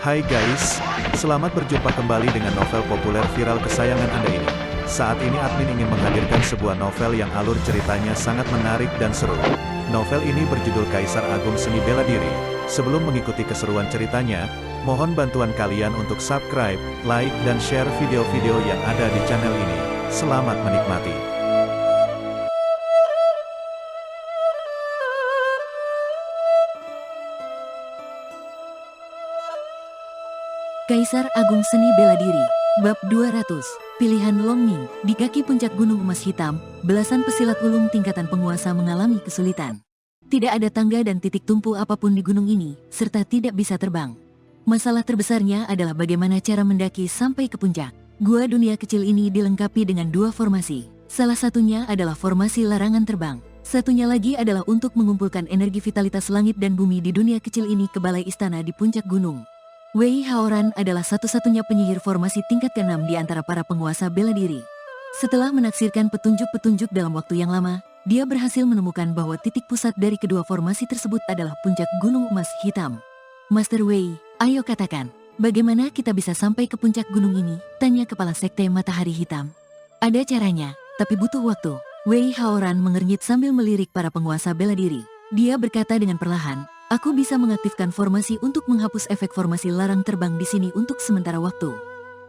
Hai guys, selamat berjumpa kembali dengan novel populer viral kesayangan Anda ini. Saat ini admin ingin menghadirkan sebuah novel yang alur ceritanya sangat menarik dan seru. Novel ini berjudul Kaisar Agung Seni Bela Diri. Sebelum mengikuti keseruan ceritanya, mohon bantuan kalian untuk subscribe, like, dan share video-video yang ada di channel ini. Selamat menikmati. Kaisar Agung Seni Bela Diri, Bab 200, Pilihan Longning. Di kaki puncak Gunung Emas Hitam, belasan pesilat ulung tingkatan penguasa mengalami kesulitan. Tidak ada tangga dan titik tumpu apapun di gunung ini, serta tidak bisa terbang. Masalah terbesarnya adalah bagaimana cara mendaki sampai ke puncak. Gua dunia kecil ini dilengkapi dengan dua formasi. Salah satunya adalah formasi larangan terbang. Satunya lagi adalah untuk mengumpulkan energi vitalitas langit dan bumi di dunia kecil ini ke balai istana di puncak gunung. Wei Haoran adalah satu-satunya penyihir formasi tingkat ke-6 di antara para penguasa bela diri. Setelah menaksirkan petunjuk-petunjuk dalam waktu yang lama, dia berhasil menemukan bahwa titik pusat dari kedua formasi tersebut adalah puncak Gunung Emas Hitam. Master Wei, ayo katakan, bagaimana kita bisa sampai ke puncak gunung ini? Tanya kepala sekte Matahari Hitam. Ada caranya, tapi butuh waktu. Wei Haoran mengernyit sambil melirik para penguasa bela diri. Dia berkata dengan perlahan, aku bisa mengaktifkan formasi untuk menghapus efek formasi larang terbang di sini untuk sementara waktu.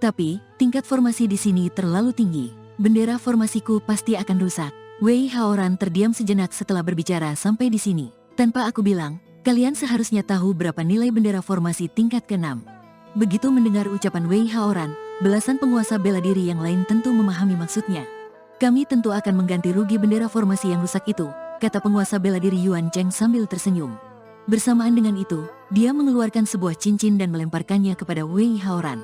Tapi, tingkat formasi di sini terlalu tinggi. Bendera formasiku pasti akan rusak. Wei Haoran terdiam sejenak setelah berbicara sampai di sini. Tanpa aku bilang, kalian seharusnya tahu berapa nilai bendera formasi tingkat ke-6. Begitu mendengar ucapan Wei Haoran, belasan penguasa bela diri yang lain tentu memahami maksudnya. Kami tentu akan mengganti rugi bendera formasi yang rusak itu, kata penguasa bela diri Yuan Cheng sambil tersenyum. Bersamaan dengan itu, dia mengeluarkan sebuah cincin dan melemparkannya kepada Wei Haoran.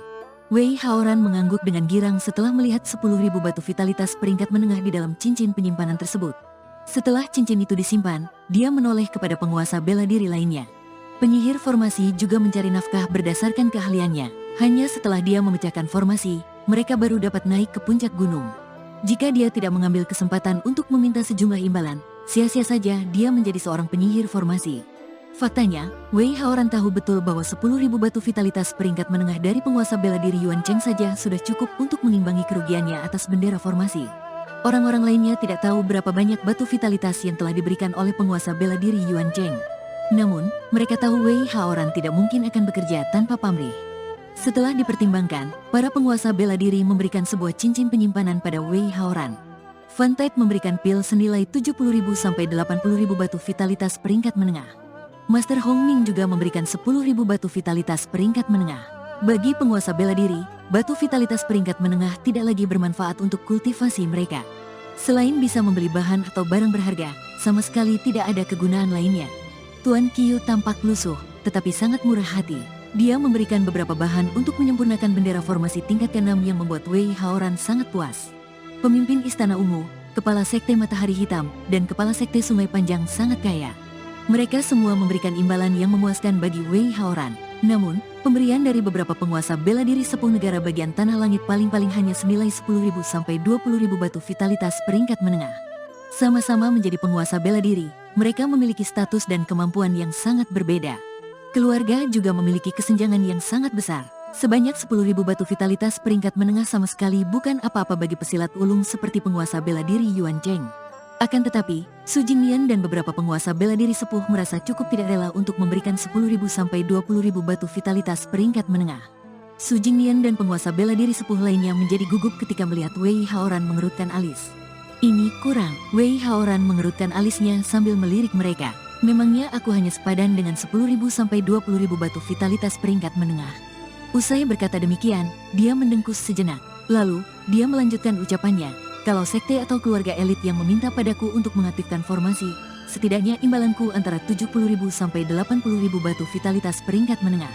Wei Haoran mengangguk dengan girang setelah melihat 10.000 batu vitalitas peringkat menengah di dalam cincin penyimpanan tersebut. Setelah cincin itu disimpan, dia menoleh kepada penguasa bela diri lainnya. Penyihir formasi juga mencari nafkah berdasarkan keahliannya. Hanya setelah dia memecahkan formasi, mereka baru dapat naik ke puncak gunung. Jika dia tidak mengambil kesempatan untuk meminta sejumlah imbalan, sia-sia saja dia menjadi seorang penyihir formasi. Faktanya, Wei Haoran tahu betul bahwa 10.000 batu vitalitas peringkat menengah dari penguasa bela diri Yuan Cheng saja sudah cukup untuk mengimbangi kerugiannya atas bendera formasi. Orang-orang lainnya tidak tahu berapa banyak batu vitalitas yang telah diberikan oleh penguasa bela diri Yuan Cheng. Namun, mereka tahu Wei Haoran tidak mungkin akan bekerja tanpa pamrih. Setelah dipertimbangkan, para penguasa bela diri memberikan sebuah cincin penyimpanan pada Wei Haoran. Fantide memberikan pil senilai 70.000 sampai 80.000 batu vitalitas peringkat menengah. Master Hongming juga memberikan 10.000 batu vitalitas peringkat menengah. Bagi penguasa bela diri, batu vitalitas peringkat menengah tidak lagi bermanfaat untuk kultivasi mereka. Selain bisa membeli bahan atau barang berharga, sama sekali tidak ada kegunaan lainnya. Tuan Qiu tampak lusuh, tetapi sangat murah hati. Dia memberikan beberapa bahan untuk menyempurnakan bendera formasi tingkat ke-6 yang membuat Wei Haoran sangat puas. Pemimpin Istana Ungu, Kepala Sekte Matahari Hitam, dan Kepala Sekte Sungai Panjang sangat kaya. Mereka semua memberikan imbalan yang memuaskan bagi Wei Haoran. Namun, pemberian dari beberapa penguasa bela diri sepuh negara bagian tanah langit paling-paling hanya senilai 10.000 sampai 20.000 batu vitalitas peringkat menengah. Sama-sama menjadi penguasa bela diri, mereka memiliki status dan kemampuan yang sangat berbeda. Keluarga juga memiliki kesenjangan yang sangat besar. Sebanyak 10.000 batu vitalitas peringkat menengah sama sekali bukan apa-apa bagi pesilat ulung seperti penguasa bela diri Yuan Cheng. Akan tetapi, Su Jingnian dan beberapa penguasa bela diri sepuh merasa cukup tidak rela untuk memberikan 10.000 sampai 20.000 batu vitalitas peringkat menengah. Su Jingnian dan penguasa bela diri sepuh lainnya menjadi gugup ketika melihat Wei Haoran mengerutkan alis. Ini kurang. Wei Haoran mengerutkan alisnya sambil melirik mereka. Memangnya aku hanya sepadan dengan 10.000 sampai 20.000 batu vitalitas peringkat menengah. Usai berkata demikian, dia mendengkus sejenak. Lalu, dia melanjutkan ucapannya. Kalau sekte atau keluarga elit yang meminta padaku untuk mengaktifkan formasi, setidaknya imbalanku antara 70.000 sampai 80.000 batu vitalitas peringkat menengah.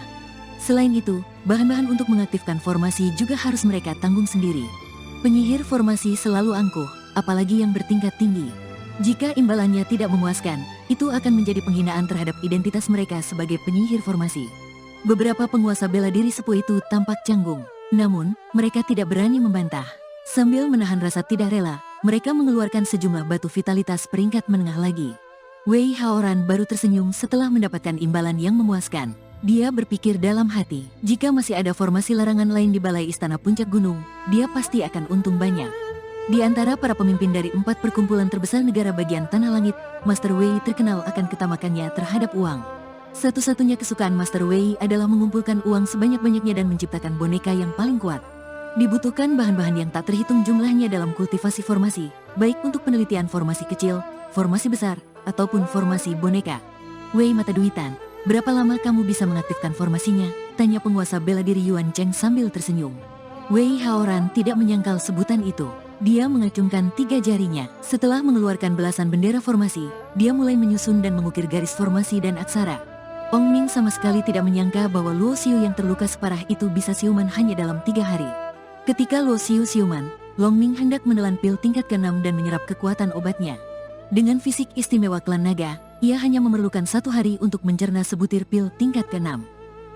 Selain itu, bahan-bahan untuk mengaktifkan formasi juga harus mereka tanggung sendiri. Penyihir formasi selalu angkuh, apalagi yang bertingkat tinggi. Jika imbalannya tidak memuaskan, itu akan menjadi penghinaan terhadap identitas mereka sebagai penyihir formasi. Beberapa penguasa bela diri sepuh itu tampak canggung, namun mereka tidak berani membantah. Sambil menahan rasa tidak rela, mereka mengeluarkan sejumlah batu vitalitas peringkat menengah lagi. Wei Haoran baru tersenyum setelah mendapatkan imbalan yang memuaskan. Dia berpikir dalam hati, jika masih ada formasi larangan lain di balai istana puncak gunung, dia pasti akan untung banyak. Di antara para pemimpin dari 4 perkumpulan terbesar negara bagian Tanah Langit, Master Wei terkenal akan ketamakannya terhadap uang. Satu-satunya kesukaan Master Wei adalah mengumpulkan uang sebanyak-banyaknya dan menciptakan boneka yang paling kuat. Dibutuhkan bahan-bahan yang tak terhitung jumlahnya dalam kultivasi formasi, baik untuk penelitian formasi kecil, formasi besar, ataupun formasi boneka. Wei mata duitan, berapa lama kamu bisa mengaktifkan formasinya? Tanya penguasa bela diri Yuan Cheng sambil tersenyum. Wei Haoran tidak menyangkal sebutan itu. Dia mengacungkan 3 jarinya. Setelah mengeluarkan belasan bendera formasi, dia mulai menyusun dan mengukir garis formasi dan aksara. Ong Ming sama sekali tidak menyangka bahwa Luo Xiu yang terluka separah itu bisa siuman hanya dalam 3 hari. Ketika Luo Xiu siuman, Long Ming hendak menelan pil tingkat ke-6 dan menyerap kekuatan obatnya. Dengan fisik istimewa klan naga, ia hanya memerlukan 1 hari untuk mencerna sebutir pil tingkat ke-6.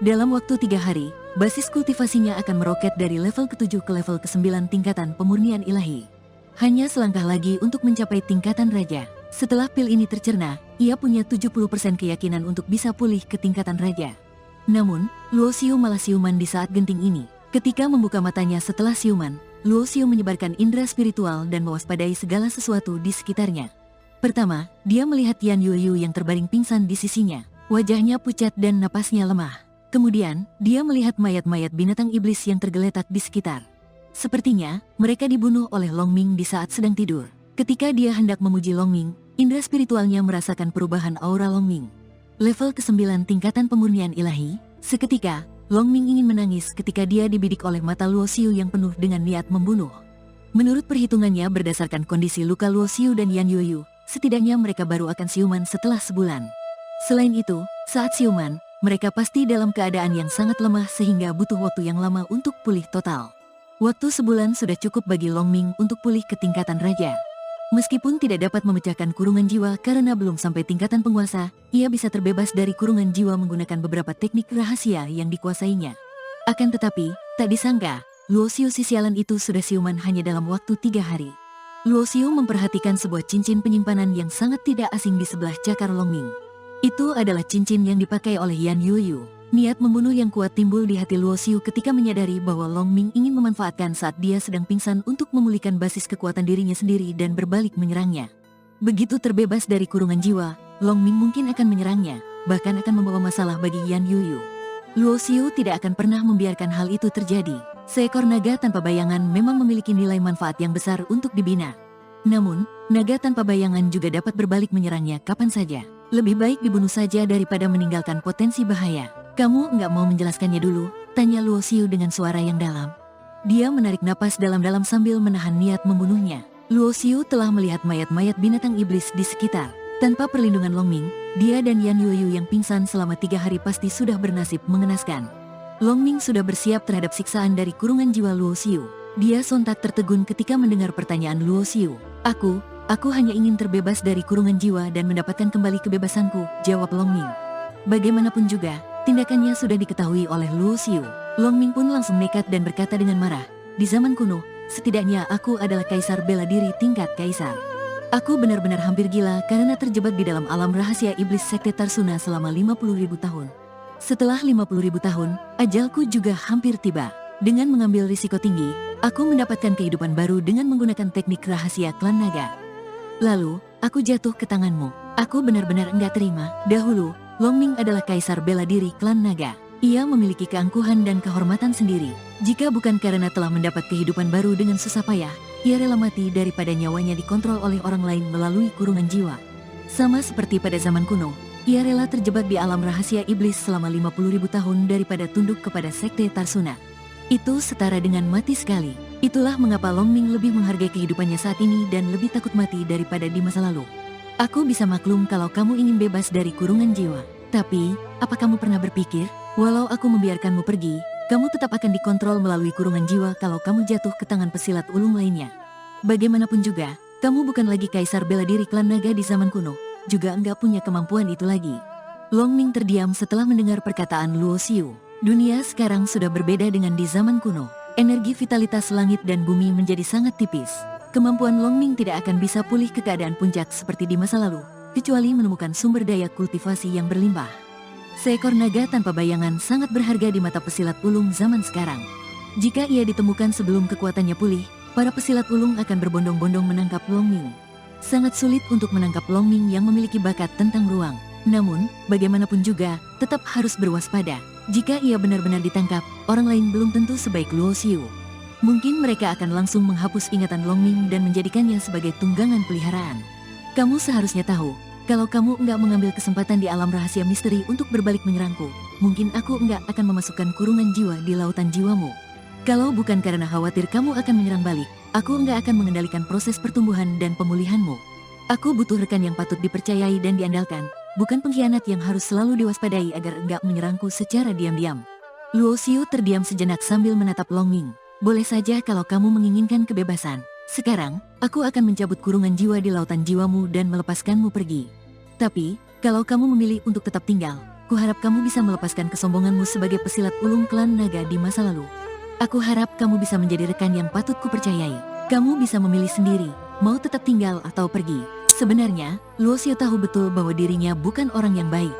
Dalam waktu 3 hari, basis kultivasinya akan meroket dari level ke-7 ke level ke-9 tingkatan pemurnian ilahi. Hanya selangkah lagi untuk mencapai tingkatan raja. Setelah pil ini tercerna, ia punya 70% keyakinan untuk bisa pulih ke tingkatan raja. Namun, Luo Xiu malah siuman di saat genting ini. Ketika membuka matanya setelah siuman, Luo Xiu menyebarkan indera spiritual dan mewaspadai segala sesuatu di sekitarnya. Pertama, dia melihat Yan Yuyu yang terbaring pingsan di sisinya. Wajahnya pucat dan napasnya lemah. Kemudian, dia melihat mayat-mayat binatang iblis yang tergeletak di sekitar. Sepertinya, mereka dibunuh oleh Long Ming di saat sedang tidur. Ketika dia hendak memuji Long Ming, indera spiritualnya merasakan perubahan aura Long Ming. Level ke-9 tingkatan pemurnian ilahi, seketika, Long Ming ingin menangis ketika dia dibidik oleh mata Luo Xiu yang penuh dengan niat membunuh. Menurut perhitungannya berdasarkan kondisi luka Luo Xiu dan Yan Yuyu, setidaknya mereka baru akan siuman setelah sebulan. Selain itu, saat siuman, mereka pasti dalam keadaan yang sangat lemah sehingga butuh waktu yang lama untuk pulih total. Waktu sebulan sudah cukup bagi Long Ming untuk pulih ke tingkatan raja. Meskipun tidak dapat memecahkan kurungan jiwa karena belum sampai tingkatan penguasa, ia bisa terbebas dari kurungan jiwa menggunakan beberapa teknik rahasia yang dikuasainya. Akan tetapi, tak disangka, Luo Xiu si sialan itu sudah siuman hanya dalam waktu 3 hari. Luo Xiu memperhatikan sebuah cincin penyimpanan yang sangat tidak asing di sebelah cakar Long Ming. Itu adalah cincin yang dipakai oleh Yan Yuyu. Niat membunuh yang kuat timbul di hati Luo Xiu ketika menyadari bahwa Long Ming ingin memanfaatkan saat dia sedang pingsan untuk memulihkan basis kekuatan dirinya sendiri dan berbalik menyerangnya. Begitu terbebas dari kurungan jiwa, Long Ming mungkin akan menyerangnya, bahkan akan membawa masalah bagi Yan Yuyu. Luo Xiu tidak akan pernah membiarkan hal itu terjadi. Seekor naga tanpa bayangan memang memiliki nilai manfaat yang besar untuk dibina. Namun, naga tanpa bayangan juga dapat berbalik menyerangnya kapan saja. Lebih baik dibunuh saja daripada meninggalkan potensi bahaya. Kamu nggak mau menjelaskannya dulu? Tanya Luo Xiu dengan suara yang dalam. Dia menarik napas dalam-dalam sambil menahan niat membunuhnya. Luo Xiu telah melihat mayat-mayat binatang iblis di sekitar. Tanpa perlindungan Long Ming, dia dan Yan Yuyu yang pingsan selama 3 hari pasti sudah bernasib mengenaskan. Long Ming sudah bersiap terhadap siksaan dari kurungan jiwa Luo Xiu. Dia sontak tertegun ketika mendengar pertanyaan Luo Xiu. Aku hanya ingin terbebas dari kurungan jiwa dan mendapatkan kembali kebebasanku, jawab Long Ming. Bagaimanapun juga, tindakannya sudah diketahui oleh Luo Xiu. Long Ming pun langsung nekat dan berkata dengan marah, di zaman kuno, setidaknya aku adalah kaisar bela diri tingkat kaisar. Aku benar-benar hampir gila karena terjebak di dalam alam rahasia iblis sekte Tarsuna selama 50.000 tahun. Setelah 50.000 tahun, ajalku juga hampir tiba. Dengan mengambil risiko tinggi, aku mendapatkan kehidupan baru dengan menggunakan teknik rahasia klan naga. Lalu, aku jatuh ke tanganmu. Aku benar-benar enggak terima. Dahulu, Long Ming adalah kaisar bela diri klan naga. Ia memiliki keangkuhan dan kehormatan sendiri. Jika bukan karena telah mendapat kehidupan baru dengan susah payah, ia rela mati daripada nyawanya dikontrol oleh orang lain melalui kurungan jiwa. Sama seperti pada zaman kuno, ia rela terjebak di alam rahasia iblis selama 50.000 tahun daripada tunduk kepada sekte Tarsuna. Itu setara dengan mati sekali. Itulah mengapa Long Ming lebih menghargai kehidupannya saat ini dan lebih takut mati daripada di masa lalu. Aku bisa maklum kalau kamu ingin bebas dari kurungan jiwa. Tapi, apa kamu pernah berpikir, walau aku membiarkanmu pergi, kamu tetap akan dikontrol melalui kurungan jiwa kalau kamu jatuh ke tangan pesilat ulung lainnya. Bagaimanapun juga, kamu bukan lagi kaisar bela diri klan naga di zaman kuno, juga enggak punya kemampuan itu lagi. Long Ming terdiam setelah mendengar perkataan Luo Xiu. Dunia sekarang sudah berbeda dengan di zaman kuno. Energi vitalitas langit dan bumi menjadi sangat tipis. Kemampuan Long Ming tidak akan bisa pulih ke keadaan puncak seperti di masa lalu, kecuali menemukan sumber daya kultivasi yang berlimpah. Seekor naga tanpa bayangan sangat berharga di mata pesilat ulung zaman sekarang. Jika ia ditemukan sebelum kekuatannya pulih, para pesilat ulung akan berbondong-bondong menangkap Longming. Sangat sulit untuk menangkap Longming yang memiliki bakat tentang ruang. Namun, bagaimanapun juga, tetap harus berwaspada. Jika ia benar-benar ditangkap, orang lain belum tentu sebaik Luo Xiu. Mungkin mereka akan langsung menghapus ingatan Longming dan menjadikannya sebagai tunggangan peliharaan. Kamu seharusnya tahu, kalau kamu enggak mengambil kesempatan di alam rahasia misteri untuk berbalik menyerangku, mungkin aku enggak akan memasukkan kurungan jiwa di lautan jiwamu. Kalau bukan karena khawatir kamu akan menyerang balik, aku enggak akan mengendalikan proses pertumbuhan dan pemulihanmu. Aku butuh rekan yang patut dipercayai dan diandalkan, bukan pengkhianat yang harus selalu diwaspadai agar enggak menyerangku secara diam-diam. Luo Xiu terdiam sejenak sambil menatap Longming. Boleh saja kalau kamu menginginkan kebebasan. Sekarang, aku akan mencabut kurungan jiwa di lautan jiwamu dan melepaskanmu pergi. Tapi, kalau kamu memilih untuk tetap tinggal, kuharap kamu bisa melepaskan kesombonganmu sebagai pesilat ulung klan naga di masa lalu. Aku harap kamu bisa menjadi rekan yang patut kupercayai. Kamu bisa memilih sendiri, mau tetap tinggal atau pergi. Sebenarnya, Luo Xiu tahu betul bahwa dirinya bukan orang yang baik.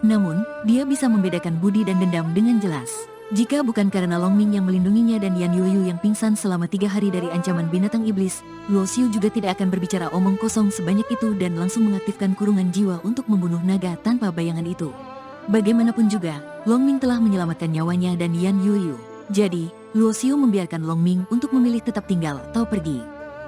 Namun, dia bisa membedakan budi dan dendam dengan jelas. Jika bukan karena Longming yang melindunginya dan Yan Yuyu yang pingsan selama 3 hari dari ancaman binatang iblis, Luo Xiu juga tidak akan berbicara omong kosong sebanyak itu dan langsung mengaktifkan kurungan jiwa untuk membunuh naga tanpa bayangan itu. Bagaimanapun juga, Longming telah menyelamatkan nyawanya dan Yan Yuyu. Jadi, Luo Xiu membiarkan Longming untuk memilih tetap tinggal atau pergi.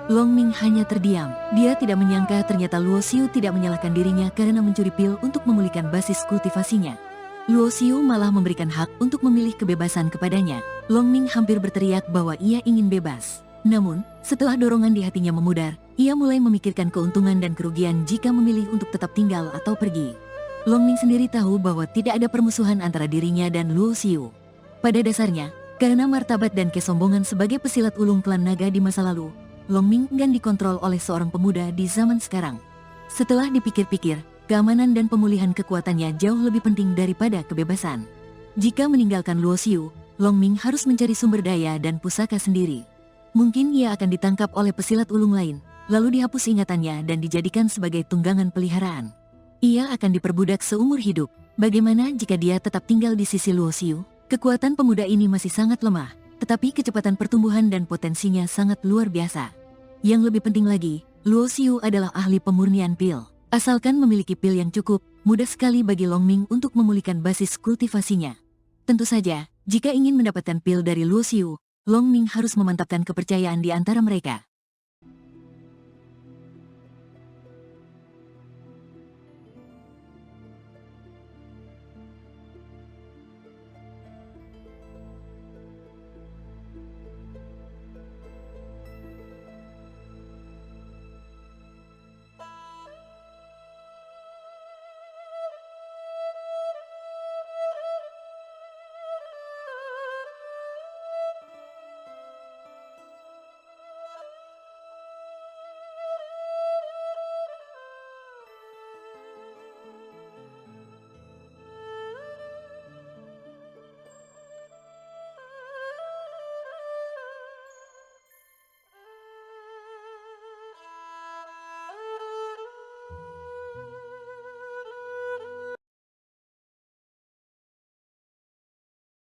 Longming hanya terdiam. Dia tidak menyangka ternyata Luo Xiu tidak menyalahkan dirinya karena mencuri pil untuk memulihkan basis kultivasinya. Luo Xiu malah memberikan hak untuk memilih kebebasan kepadanya. Longming hampir berteriak bahwa ia ingin bebas. Namun, setelah dorongan di hatinya memudar, ia mulai memikirkan keuntungan dan kerugian jika memilih untuk tetap tinggal atau pergi. Longming sendiri tahu bahwa tidak ada permusuhan antara dirinya dan Luo Xiu. Pada dasarnya, karena martabat dan kesombongan sebagai pesilat ulung klan naga di masa lalu, Longming enggan dikontrol oleh seorang pemuda di zaman sekarang. Setelah dipikir-pikir, keamanan dan pemulihan kekuatannya jauh lebih penting daripada kebebasan. Jika meninggalkan Luo Xiu, Longming harus mencari sumber daya dan pusaka sendiri. Mungkin ia akan ditangkap oleh pesilat ulung lain, lalu dihapus ingatannya dan dijadikan sebagai tunggangan peliharaan. Ia akan diperbudak seumur hidup. Bagaimana jika dia tetap tinggal di sisi Luo Xiu? Kekuatan pemuda ini masih sangat lemah, tetapi kecepatan pertumbuhan dan potensinya sangat luar biasa. Yang lebih penting lagi, Luo Xiu adalah ahli pemurnian pil. Asalkan memiliki pil yang cukup, mudah sekali bagi Longming untuk memulihkan basis kultivasinya. Tentu saja, jika ingin mendapatkan pil dari Luo Xiu, Longming harus memantapkan kepercayaan di antara mereka.